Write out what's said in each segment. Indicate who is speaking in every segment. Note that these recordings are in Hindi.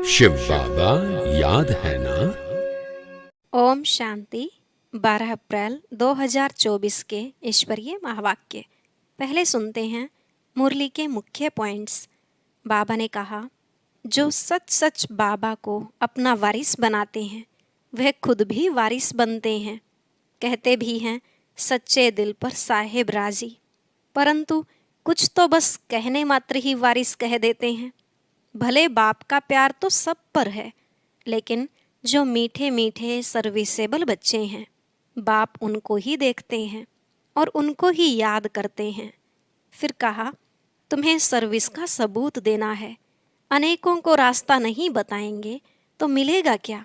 Speaker 1: शिव बाबा याद है ना।
Speaker 2: ओम शांति। 12 अप्रैल 2024 के ईश्वरीय महावाक्य। पहले सुनते हैं मुरली के मुख्य पॉइंट्स। बाबा ने कहा, जो सच सच बाबा को अपना वारिस बनाते हैं वह खुद भी वारिस बनते हैं। कहते भी हैं सच्चे दिल पर साहेब राजी, परंतु कुछ तो बस कहने मात्र ही वारिस कह देते हैं। भले बाप का प्यार तो सब पर है, लेकिन जो मीठे मीठे सर्विसेबल बच्चे हैं, बाप उनको ही देखते हैं और उनको ही याद करते हैं। फिर कहा, तुम्हें सर्विस का सबूत देना है। अनेकों को रास्ता नहीं बताएंगे तो मिलेगा क्या।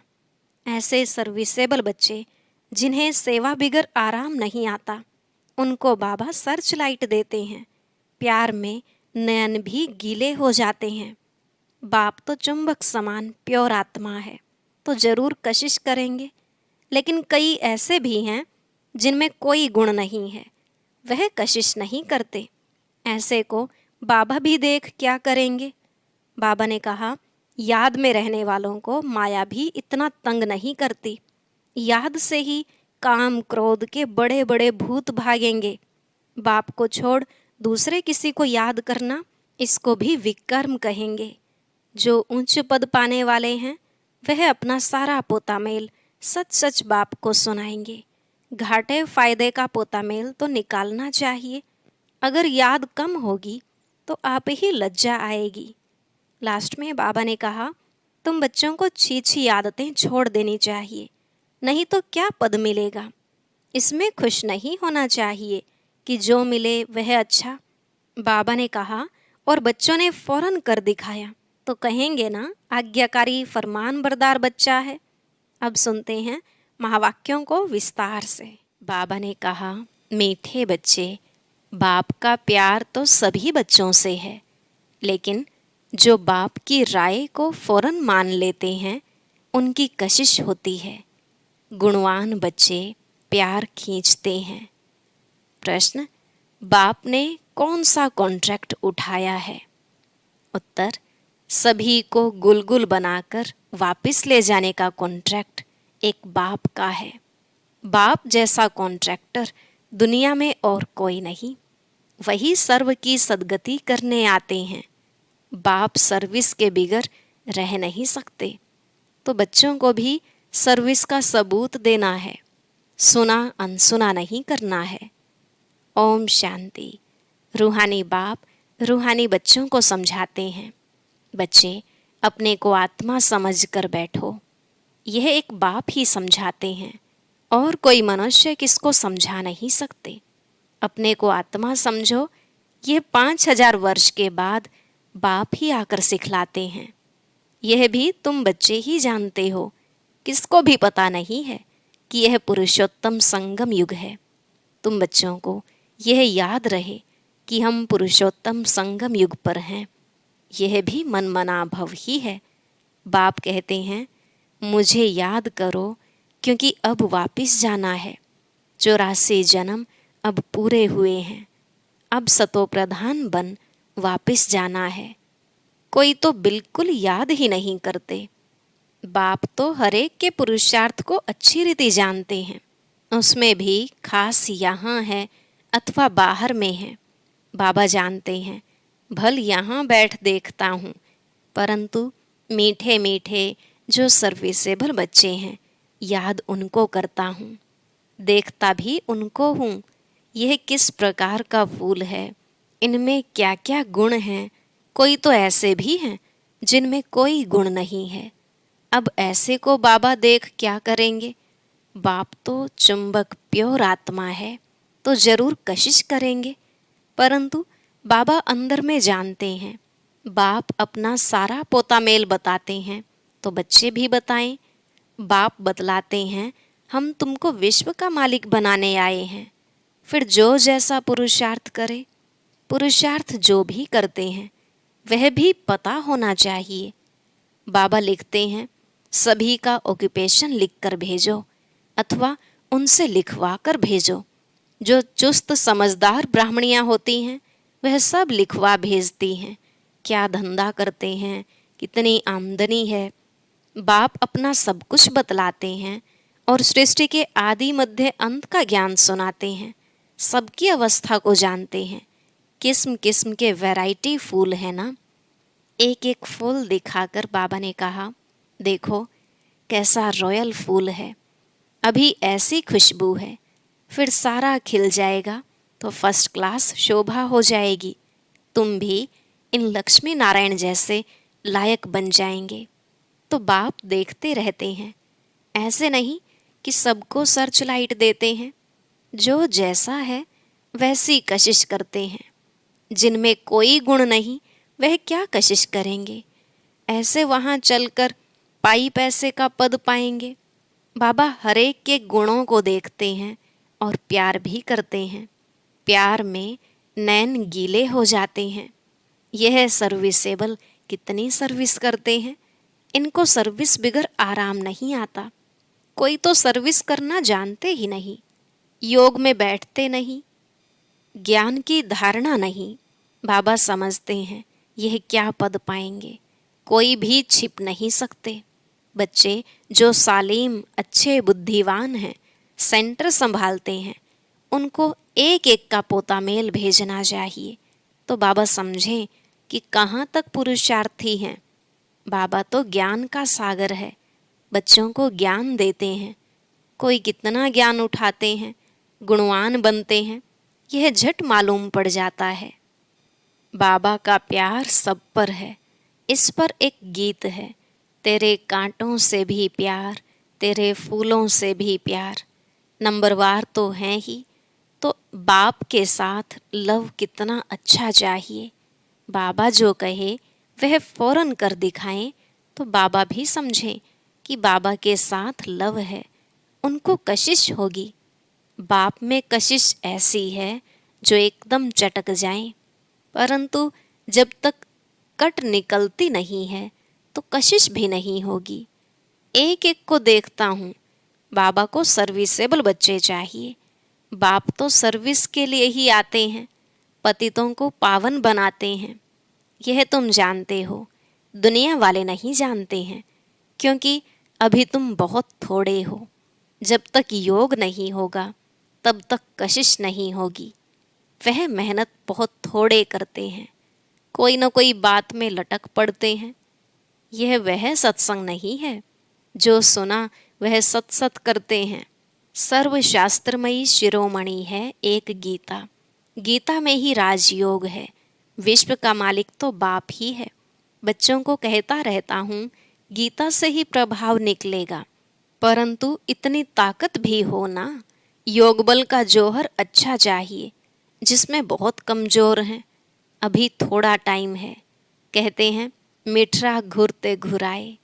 Speaker 2: ऐसे सर्विसेबल बच्चे जिन्हें सेवा बिगर आराम नहीं आता, उनको बाबा सर्च लाइट देते हैं। प्यार में नयन भी गीले हो जाते हैं। बाप तो चुंबक समान प्योर आत्मा है, तो जरूर कशिश करेंगे। लेकिन कई ऐसे भी हैं जिनमें कोई गुण नहीं है, वह कशिश नहीं करते। ऐसे को बाबा भी देख क्या करेंगे। बाबा ने कहा, याद में रहने वालों को माया भी इतना तंग नहीं करती। याद से ही काम क्रोध के बड़े बड़े भूत भागेंगे। बाप को छोड़ दूसरे किसी को याद करना, इसको भी विकर्म कहेंगे। जो उच्च पद पाने वाले हैं वह अपना सारा पोता मेल सच सच बाप को सुनाएंगे। घाटे फायदे का पोता मेल तो निकालना चाहिए। अगर याद कम होगी तो आप ही लज्जा आएगी। लास्ट में बाबा ने कहा, तुम बच्चों को छी आदतें छोड़ देनी चाहिए, नहीं तो क्या पद मिलेगा। इसमें खुश नहीं होना चाहिए कि जो मिले वह अच्छा। बाबा ने कहा और बच्चों ने फौरन कर दिखाया, तो कहेंगे ना आज्ञाकारी फरमान बरदार बच्चा है। अब सुनते हैं महावाक्यों को विस्तार से। बाबा ने कहा, मीठे बच्चे, बाप का प्यार तो सभी बच्चों से है, लेकिन जो बाप की राय को फौरन मान लेते हैं उनकी कशिश होती है। गुणवान बच्चे प्यार खींचते हैं। प्रश्न, बाप ने कौन सा कॉन्ट्रैक्ट उठाया है? उत्तर, सभी को गुलगुल बनाकर वापस ले जाने का कॉन्ट्रैक्ट एक बाप का है। बाप जैसा कॉन्ट्रैक्टर दुनिया में और कोई नहीं। वही सर्व की सदगति करने आते हैं। बाप सर्विस के बिगर रह नहीं सकते, तो बच्चों को भी सर्विस का सबूत देना है। सुना अनसुना नहीं करना है। ओम शांति। रूहानी बाप रूहानी बच्चों को समझाते हैं, बच्चे अपने को आत्मा समझ कर बैठो। यह एक बाप ही समझाते हैं, और कोई मनुष्य किसको समझा नहीं सकते। अपने को आत्मा समझो, यह 5000 वर्ष के बाद बाप ही आकर सिखलाते हैं। यह भी तुम बच्चे ही जानते हो, किसको भी पता नहीं है कि यह पुरुषोत्तम संगम युग है। तुम बच्चों को यह याद रहे कि हम पुरुषोत्तम संगम युग पर हैं। यह भी मनमना भव ही है। बाप कहते हैं, मुझे याद करो, क्योंकि अब वापस जाना है। 84 जन्म अब पूरे हुए हैं। अब सतो प्रधान बन वापस जाना है। कोई तो बिल्कुल याद ही नहीं करते। बाप तो हरेक के पुरुषार्थ को अच्छी रीति जानते हैं, उसमें भी खास यहाँ है अथवा बाहर में है। बाबा जानते हैं, भल यहाँ बैठ देखता हूँ, परंतु मीठे मीठे जो सर्विसेबल बच्चे हैं, याद उनको करता हूँ, देखता भी उनको हूँ। यह किस प्रकार का फूल है, इनमें क्या क्या गुण हैं। कोई तो ऐसे भी हैं जिनमें कोई गुण नहीं है। अब ऐसे को बाबा देख क्या करेंगे। बाप तो चुंबक प्योर आत्मा है, तो जरूर कशिश करेंगे, परंतु बाबा अंदर में जानते हैं। बाप अपना सारा पोता मेल बताते हैं, तो बच्चे भी बताएं। बाप बतलाते हैं, हम तुमको विश्व का मालिक बनाने आए हैं। फिर जो जैसा पुरुषार्थ करे, पुरुषार्थ जो भी करते हैं वह भी पता होना चाहिए। बाबा लिखते हैं, सभी का ऑक्यूपेशन लिख कर भेजो, अथवा उनसे लिखवा कर भेजो। जो चुस्त समझदार ब्राह्मणियाँ होती हैं वह सब लिखवा भेजती हैं, क्या धंधा करते हैं, कितनी आमदनी है। बाप अपना सब कुछ बतलाते हैं और सृष्टि के आदि मध्य अंत का ज्ञान सुनाते हैं। सबकी अवस्था को जानते हैं। किस्म किस्म के वैरायटी फूल है ना। एक एक फूल दिखाकर बाबा ने कहा, देखो कैसा रॉयल फूल है, अभी ऐसी खुशबू है, फिर सारा खिल जाएगा तो फर्स्ट क्लास शोभा हो जाएगी। तुम भी इन लक्ष्मी नारायण जैसे लायक बन जाएंगे। तो बाप देखते रहते हैं। ऐसे नहीं कि सबको सर्च लाइट देते हैं। जो जैसा है वैसी कशिश करते हैं। जिनमें कोई गुण नहीं वह क्या कशिश करेंगे। ऐसे वहाँ चलकर पाई पैसे का पद पाएंगे। बाबा हरेक के गुणों को देखते हैं और प्यार भी करते हैं। प्यार में नैन गीले हो जाते हैं। यह सर्विसेबल कितनी सर्विस करते हैं। इनको सर्विस बिगर आराम नहीं आता। कोई तो सर्विस करना जानते ही नहीं। योग में बैठते नहीं, ज्ञान की धारणा नहीं। बाबा समझते हैं यह क्या पद पाएंगे, कोई भी छिप नहीं सकते। बच्चे जो सालीम अच्छे बुद्धिवान हैं, सेंटर संभालते हैं, उनको एक एक का पोता मेल भेजना चाहिए। तो बाबा समझें कि कहाँ तक पुरुषार्थी हैं। बाबा तो ज्ञान का सागर है। बच्चों को ज्ञान देते हैं। कोई कितना ज्ञान उठाते हैं, गुणवान बनते हैं, यह झट मालूम पड़ जाता है। बाबा का प्यार सब पर है। इस पर एक गीत है, तेरे कांटों से भी प्यार, तेरे फूलों से भी प्यार। नंबरवार तो हैं ही, तो बाप के साथ लव कितना अच्छा चाहिए। बाबा जो कहे वह फौरन कर दिखाएं तो बाबा भी समझें कि बाबा के साथ लव है, उनको कशिश होगी। बाप में कशिश ऐसी है जो एकदम चटक जाए, परंतु जब तक कट निकलती नहीं है तो कशिश भी नहीं होगी। एक एक को देखता हूँ। बाबा को सर्विसेबल बच्चे चाहिए। बाप तो सर्विस के लिए ही आते हैं, पतितों को पावन बनाते हैं। यह तुम जानते हो, दुनिया वाले नहीं जानते हैं, क्योंकि अभी तुम बहुत थोड़े हो। जब तक योग नहीं होगा तब तक कशिश नहीं होगी। वह मेहनत बहुत थोड़े करते हैं, कोई न कोई बात में लटक पड़ते हैं। यह वह सत्संग नहीं है जो सुना वह सत सत करते हैं। सर्वशास्त्रमयी शिरोमणि है एक गीता। गीता में ही राजयोग है। विश्व का मालिक तो बाप ही है। बच्चों को कहता रहता हूँ, गीता से ही प्रभाव निकलेगा, परंतु इतनी ताकत भी हो ना। योग बल का जौहर अच्छा चाहिए, जिसमें बहुत कमजोर हैं। अभी थोड़ा टाइम है। कहते हैं मिठरा घुरते घुराए,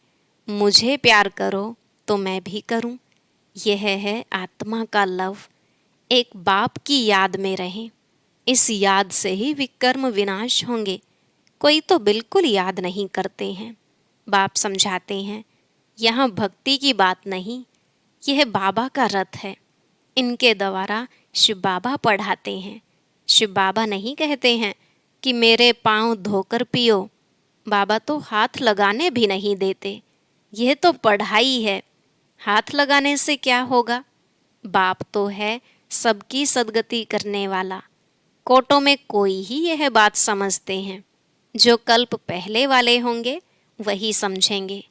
Speaker 2: मुझे प्यार करो तो मैं भी करूं। यह है आत्मा का लव। एक बाप की याद में रहें। इस याद से ही विकर्म विनाश होंगे। कोई तो बिल्कुल याद नहीं करते हैं। बाप समझाते हैं, यहाँ भक्ति की बात नहीं, यह बाबा का रथ है। इनके द्वारा शिव बाबा पढ़ाते हैं। शिव बाबा नहीं कहते हैं कि मेरे पाँव धोकर पियो। बाबा तो हाथ लगाने भी नहीं देते। यह तो पढ़ाई है। हाथ लगाने से क्या होगा। बाप तो है सबकी सद्गति करने वाला। कोटों में कोई ही यह बात समझते हैं। जो कल्प पहले वाले होंगे वही समझेंगे।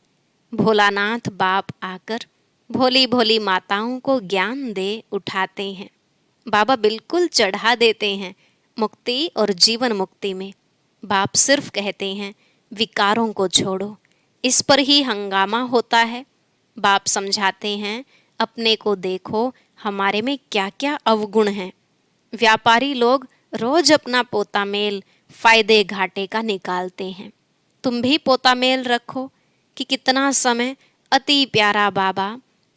Speaker 2: भोलानाथ बाप आकर भोली भोली माताओं को ज्ञान दे उठाते हैं। बाबा बिल्कुल चढ़ा देते हैं मुक्ति और जीवन मुक्ति में। बाप सिर्फ कहते हैं विकारों को छोड़ो। इस पर ही हंगामा होता है। बाप समझाते हैं अपने को देखो, हमारे में क्या क्या अवगुण हैं। व्यापारी लोग रोज अपना पोता मेल फायदे घाटे का निकालते हैं। तुम भी पोता मेल रखो कि कितना समय अति प्यारा बाबा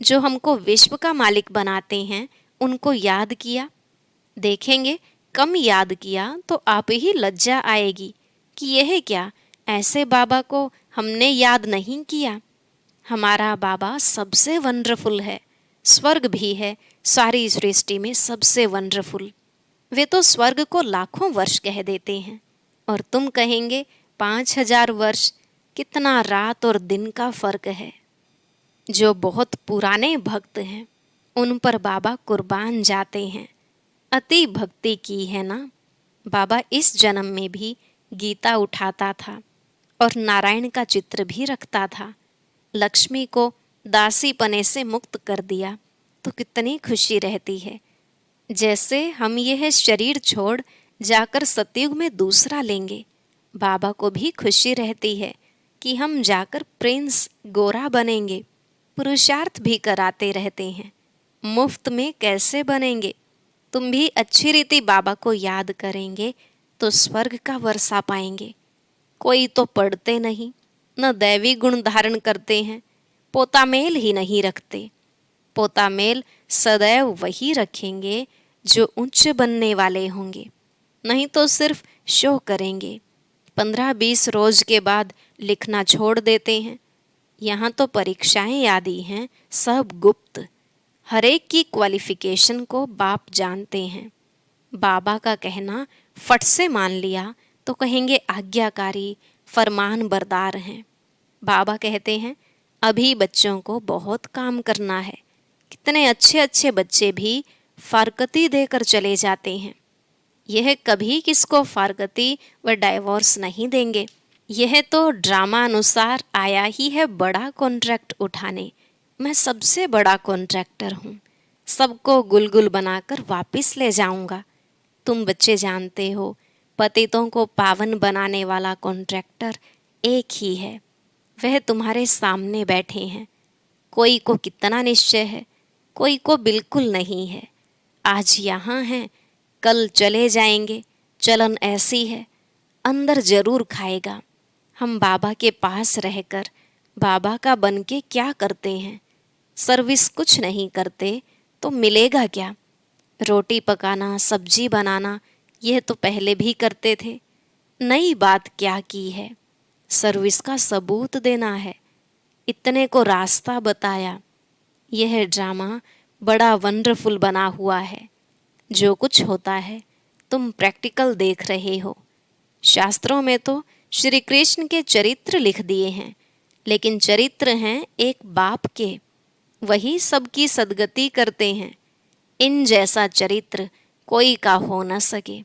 Speaker 2: जो हमको विश्व का मालिक बनाते हैं उनको याद किया। देखेंगे कम याद किया तो आप ही लज्जा आएगी कि यह क्या, ऐसे बाबा को हमने याद नहीं किया। हमारा बाबा सबसे वंडरफुल है। स्वर्ग भी है सारी सृष्टि में सबसे वंडरफुल। वे तो स्वर्ग को लाखों वर्ष कह देते हैं और तुम कहेंगे 5000 वर्ष। कितना रात और दिन का फर्क है। जो बहुत पुराने भक्त हैं उन पर बाबा कुर्बान जाते हैं। अति भक्ति की है ना। बाबा इस जन्म में भी गीता उठाता था और नारायण का चित्र भी रखता था। लक्ष्मी को दासी पने से मुक्त कर दिया तो कितनी खुशी रहती है। जैसे हम यह शरीर छोड़ जाकर सतयुग में दूसरा लेंगे, बाबा को भी खुशी रहती है कि हम जाकर प्रिंस गोरा बनेंगे। पुरुषार्थ भी कराते रहते हैं, मुफ्त में कैसे बनेंगे। तुम भी अच्छी रीति बाबा को याद करेंगे तो स्वर्ग का वर्षा पाएंगे। कोई तो पढ़ते नहीं, न दैवी गुण धारण करते हैं, पोता मेल ही नहीं रखते। पोता मेल सदैव वही रखेंगे जो उच्च बनने वाले होंगे, नहीं तो सिर्फ शो करेंगे। 15-20 रोज के बाद लिखना छोड़ देते हैं। यहाँ तो परीक्षाएं आदि हैं, सब गुप्त। हर एक की क्वालिफिकेशन को बाप जानते हैं। बाबा का कहना फट से मान लिया तो कहेंगे आज्ञाकारी फरमान बरदार हैं। बाबा कहते हैं अभी बच्चों को बहुत काम करना है। कितने अच्छे अच्छे बच्चे भी फारकती देकर चले जाते हैं। यह कभी किसको फारकती व डाइवोर्स नहीं देंगे। यह तो ड्रामा अनुसार आया ही है बड़ा कॉन्ट्रैक्ट उठाने। मैं सबसे बड़ा कॉन्ट्रैक्टर हूँ, सबको गुलगुल बनाकर वापस ले जाऊंगा। तुम बच्चे जानते हो पतितों को पावन बनाने वाला कॉन्ट्रैक्टर एक ही है, वह तुम्हारे सामने बैठे हैं। कोई को कितना निश्चय है, कोई को बिल्कुल नहीं है। आज यहाँ हैं, कल चले जाएंगे। चलन ऐसी है, अंदर जरूर खाएगा। हम बाबा के पास रहकर बाबा का बन के क्या करते हैं। सर्विस कुछ नहीं करते तो मिलेगा क्या। रोटी पकाना, सब्जी बनाना, यह तो पहले भी करते थे। नई बात क्या की है। सर्विस का सबूत देना है, इतने को रास्ता बताया। यह ड्रामा बड़ा वंडरफुल बना हुआ है। जो कुछ होता है तुम प्रैक्टिकल देख रहे हो। शास्त्रों में तो श्री कृष्ण के चरित्र लिख दिए हैं, लेकिन चरित्र हैं एक बाप के, वही सबकी सदगति करते हैं। इन जैसा चरित्र कोई का हो न सके।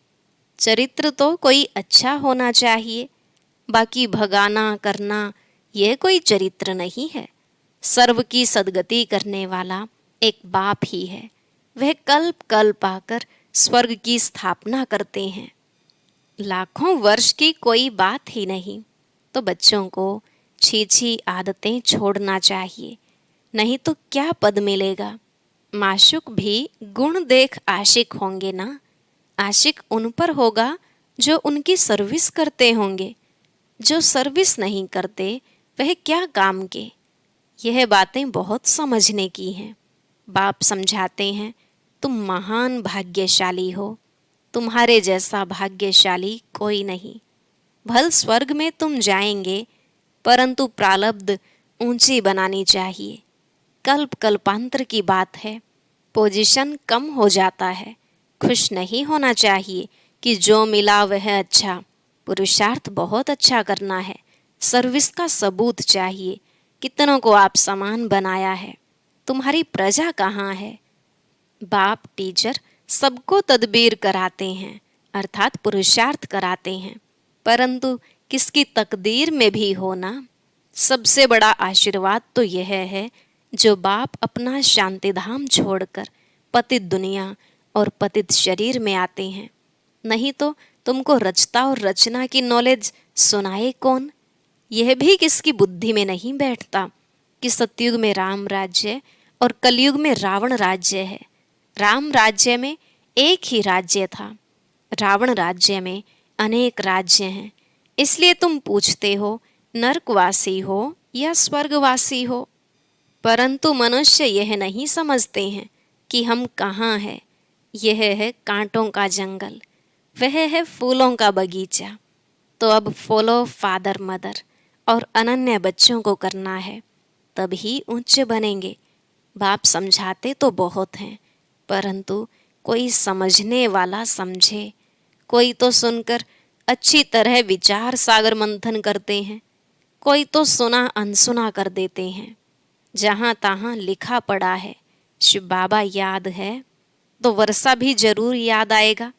Speaker 2: चरित्र तो कोई अच्छा होना चाहिए, बाकी भगाना करना यह कोई चरित्र नहीं है। सर्व की सदगति करने वाला एक बाप ही है। वह कल्प कल्प आकर स्वर्ग की स्थापना करते हैं। लाखों वर्ष की कोई बात ही नहीं। तो बच्चों को छी आदतें छोड़ना चाहिए, नहीं तो क्या पद मिलेगा। माशुक भी गुण देख आशिक होंगे ना। आशिक उन पर होगा जो उनकी सर्विस करते होंगे। जो सर्विस नहीं करते वह क्या काम के। यह बातें बहुत समझने की हैं। बाप समझाते हैं तुम महान भाग्यशाली हो, तुम्हारे जैसा भाग्यशाली कोई नहीं। भल स्वर्ग में तुम जाएंगे, परंतु प्रारब्ध ऊंची बनानी चाहिए। कल्प कल्पांतर की बात है, पोजीशन कम हो जाता है। खुश नहीं होना चाहिए कि जो मिला वह अच्छा। पुरुषार्थ बहुत अच्छा करना है। सर्विस का सबूत चाहिए। कितनों को आप समान बनाया है। तुम्हारी प्रजा कहाँ है। बाप टीचर सबको तदबीर कराते हैं, अर्थात पुरुषार्थ कराते हैं, परंतु किसकी तकदीर में भी होना। सबसे बड़ा आशीर्वाद तो यह है जो बाप अपना शांतिधाम छोड़कर पतित दुनिया और पतित शरीर में आते हैं। नहीं तो तुमको रचता और रचना की नॉलेज सुनाए कौन। यह भी किसकी बुद्धि में नहीं बैठता कि सतयुग में राम राज्य और कलयुग में रावण राज्य है। राम राज्य में एक ही राज्य था, रावण राज्य में अनेक राज्य हैं। इसलिए तुम पूछते हो नरकवासी हो या स्वर्गवासी हो। परंतु मनुष्य यह नहीं समझते हैं कि हम कहाँ हैं। यह है कांटों का जंगल, वह है फूलों का बगीचा। तो अब फॉलो फादर मदर और अनन्य बच्चों को करना है, तभी उच्च बनेंगे। बाप समझाते तो बहुत हैं, परंतु कोई समझने वाला समझे। कोई तो सुनकर अच्छी तरह विचार सागर मंथन करते हैं, कोई तो सुना अनसुना कर देते हैं। जहाँ तहाँ लिखा पड़ा है शिव बाबा याद है तो वर्षा भी जरूर याद आएगा।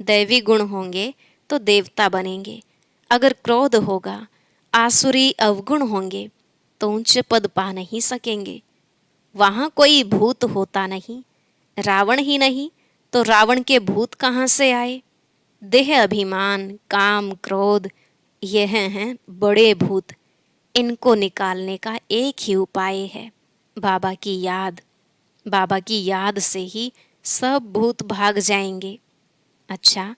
Speaker 2: दैवी गुण होंगे तो देवता बनेंगे। अगर क्रोध होगा, आसुरी अवगुण होंगे तो ऊंच पद पा नहीं सकेंगे। वहाँ कोई भूत होता नहीं। रावण ही नहीं तो रावण के भूत कहाँ से आए? देह अभिमान, काम, क्रोध, यह हैं बड़े भूत। इनको निकालने का एक ही उपाय है, बाबा की याद। बाबा की याद से ही सब भूत भाग जाएंगे। अच्छा,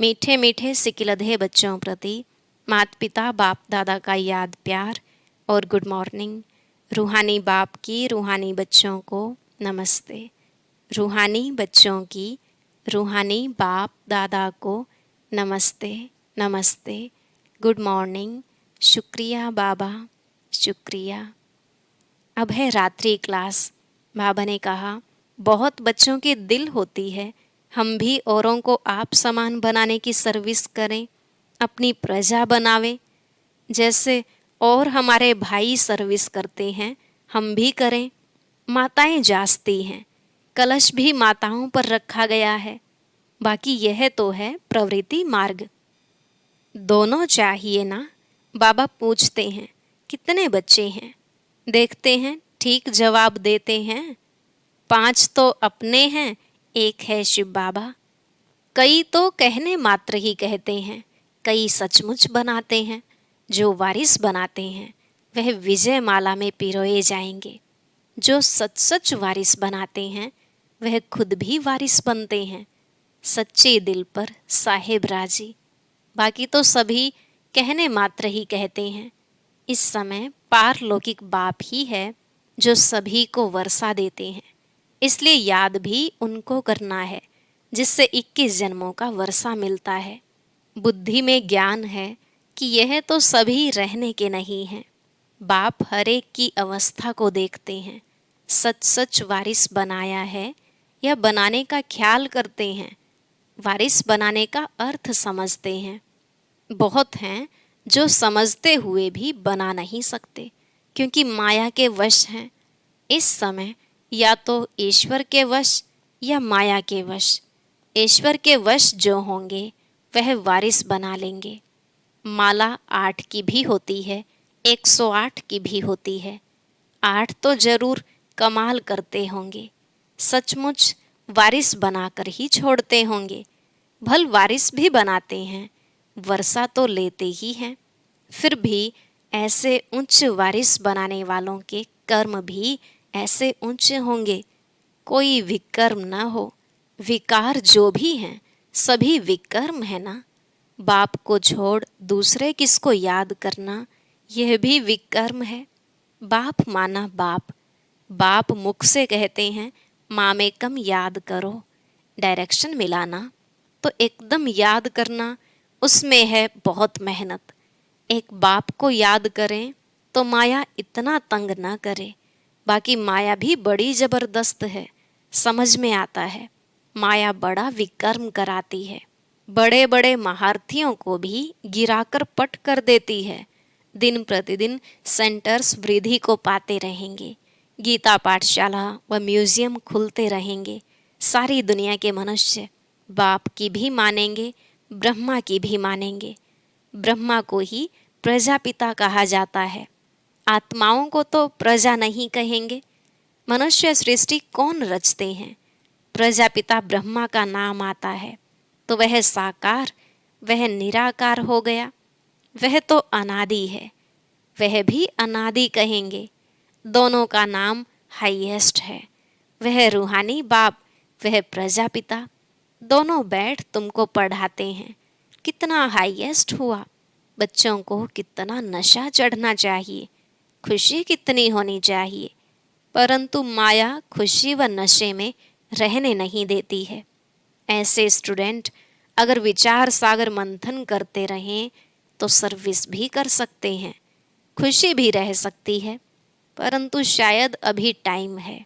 Speaker 2: मीठे मीठे सिकिलधे बच्चों प्रति माता पिता बाप दादा का याद प्यार और गुड मॉर्निंग। रूहानी बाप की रूहानी बच्चों को नमस्ते। रूहानी बच्चों की रूहानी बाप दादा को नमस्ते नमस्ते, गुड मॉर्निंग, शुक्रिया बाबा, शुक्रिया। अब है रात्रि क्लास। बाबा ने कहा, बहुत बच्चों के दिल होती है, हम भी औरों को आप समान बनाने की सर्विस करें, अपनी प्रजा बनावें। जैसे और हमारे भाई सर्विस करते हैं, हम भी करें। माताएं जासती हैं, कलश भी माताओं पर रखा गया है। बाकी यह तो है प्रवृत्ति मार्ग। दोनों चाहिए ना? बाबा पूछते हैं, कितने बच्चे हैं? देखते हैं, ठीक जवाब देते हैं। 5 तो अपने हैं, 1 है शिव बाबा। कई तो कहने मात्र ही कहते हैं, कई सचमुच बनाते हैं। जो वारिस बनाते हैं वह विजय माला में पिरोए जाएंगे। जो सच सच वारिस बनाते हैं वह खुद भी वारिस बनते हैं। सच्चे दिल पर साहेब राजी। बाकी तो सभी कहने मात्र ही कहते हैं। इस समय पारलौकिक बाप ही है जो सभी को वर्षा देते हैं। इसलिए याद भी उनको करना है जिससे 21 जन्मों का वर्षा मिलता है। बुद्धि में ज्ञान है कि यह तो सभी रहने के नहीं हैं। बाप हर एक की अवस्था को देखते हैं। सच सच वारिस बनाया है या बनाने का ख्याल करते हैं। वारिस बनाने का अर्थ समझते हैं। बहुत हैं जो समझते हुए भी बना नहीं सकते क्योंकि माया के वश हैं। इस समय या तो ईश्वर के वश या माया के वश। ईश्वर के वश जो होंगे वह वारिस बना लेंगे। माला 8 की भी होती है, 108 की भी होती है। 8 तो जरूर कमाल करते होंगे, सचमुच वारिस बनाकर ही छोड़ते होंगे। भल वारिस भी बनाते हैं, वर्षा तो लेते ही हैं। फिर भी ऐसे उच्च वारिस बनाने वालों के कर्म भी ऐसे ऊंचे होंगे। कोई विकर्म न हो। विकार जो भी हैं सभी विकर्म है ना। बाप को छोड़ दूसरे किसको याद करना, यह भी विकर्म है। बाप माना बाप। बाप मुख से कहते हैं मामेकम याद करो। डायरेक्शन मिलाना तो एकदम याद करना, उसमें है बहुत मेहनत। एक बाप को याद करें तो माया इतना तंग ना करे। बाकी माया भी बड़ी जबरदस्त है, समझ में आता है। माया बड़ा विकर्म कराती है। बड़े बड़े महारथियों को भी गिराकर पट कर देती है। दिन प्रतिदिन सेंटर्स वृद्धि को पाते रहेंगे। गीता पाठशाला व म्यूजियम खुलते रहेंगे। सारी दुनिया के मनुष्य बाप की भी मानेंगे, ब्रह्मा की भी मानेंगे। ब्रह्मा को ही प्रजापिता कहा जाता है। आत्माओं को तो प्रजा नहीं कहेंगे। मनुष्य सृष्टि कौन रचते हैं? प्रजापिता ब्रह्मा का नाम आता है तो वह साकार, वह निराकार हो गया। वह तो अनादि है, वह भी अनादि कहेंगे। दोनों का नाम हाईएस्ट है। वह रूहानी बाप, वह प्रजापिता। दोनों बैठ तुमको पढ़ाते हैं। कितना हाईएस्ट हुआ। बच्चों को कितना नशा चढ़ना चाहिए, खुशी कितनी होनी चाहिए। परंतु माया खुशी व नशे में रहने नहीं देती है। ऐसे स्टूडेंट अगर विचार सागर मंथन करते रहें तो सर्विस भी कर सकते हैं, खुशी भी रह सकती है। परंतु शायद अभी टाइम है,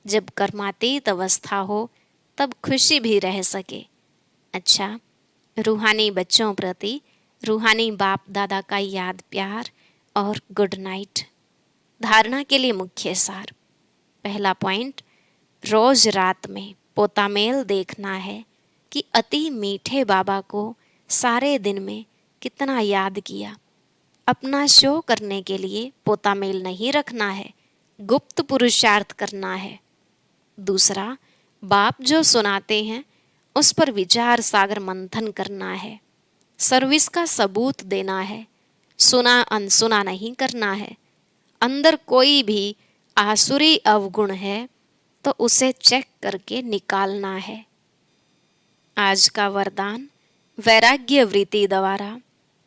Speaker 2: जब कर्मातीत अवस्था हो तब खुशी भी रह सके। अच्छा, रूहानी बच्चों प्रति रूहानी बाप दादा का याद प्यार और गुड नाइट। धारणा के लिए मुख्य सार। पहला पॉइंट, रोज रात में पोतामेल देखना है कि अति मीठे बाबा को सारे दिन में कितना याद किया। अपना शो करने के लिए पोतामेल नहीं रखना है, गुप्त पुरुषार्थ करना है। दूसरा, बाप जो सुनाते हैं उस पर विचार सागर मंथन करना है। सर्विस का सबूत देना है, सुना अनसुना नहीं करना है। अंदर कोई भी आसुरी अवगुण है तो उसे चेक करके निकालना है। आज का वरदान, वैराग्य वृत्ति द्वारा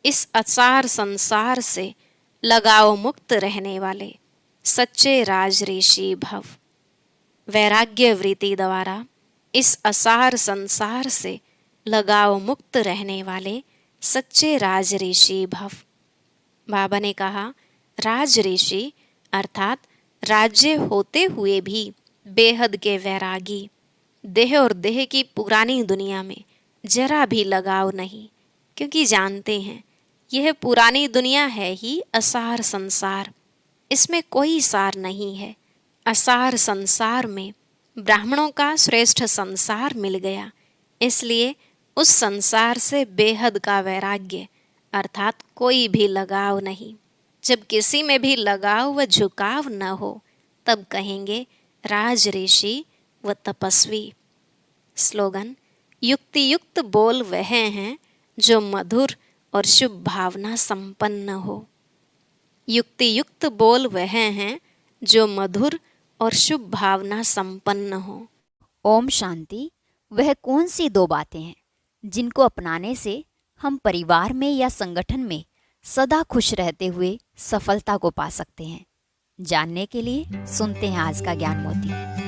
Speaker 2: इस असार संसार से लगाव मुक्त रहने वाले सच्चे राजऋषि भव। वैराग्य वृत्ति द्वारा इस असार संसार से लगाव मुक्त रहने वाले सच्चे राजऋषि भव। बाबा ने कहा, राजऋषि अर्थात राज्य होते हुए भी बेहद के वैरागी, देह और देह की पुरानी दुनिया में जरा भी लगाव नहीं, क्योंकि जानते हैं यह पुरानी दुनिया है ही असार संसार, इसमें कोई सार नहीं है। असार संसार में ब्राह्मणों का श्रेष्ठ संसार मिल गया, इसलिए उस संसार से बेहद का वैराग्य अर्थात कोई भी लगाव नहीं। जब किसी में भी लगाव व झुकाव न हो तब कहेंगे राजऋषि व तपस्वी। स्लोगन, युक्ति युक्त बोल वह हैं जो मधुर और शुभ भावना संपन्न हो। युक्ति युक्त बोल वह हैं जो मधुर और शुभ भावना संपन्न हो।
Speaker 3: ओम शांति। वह कौन सी दो बातें हैं जिनको अपनाने से हम परिवार में या संगठन में सदा खुश रहते हुए सफलता को पा सकते हैं? जानने के लिए सुनते हैं आज का ज्ञान मोती।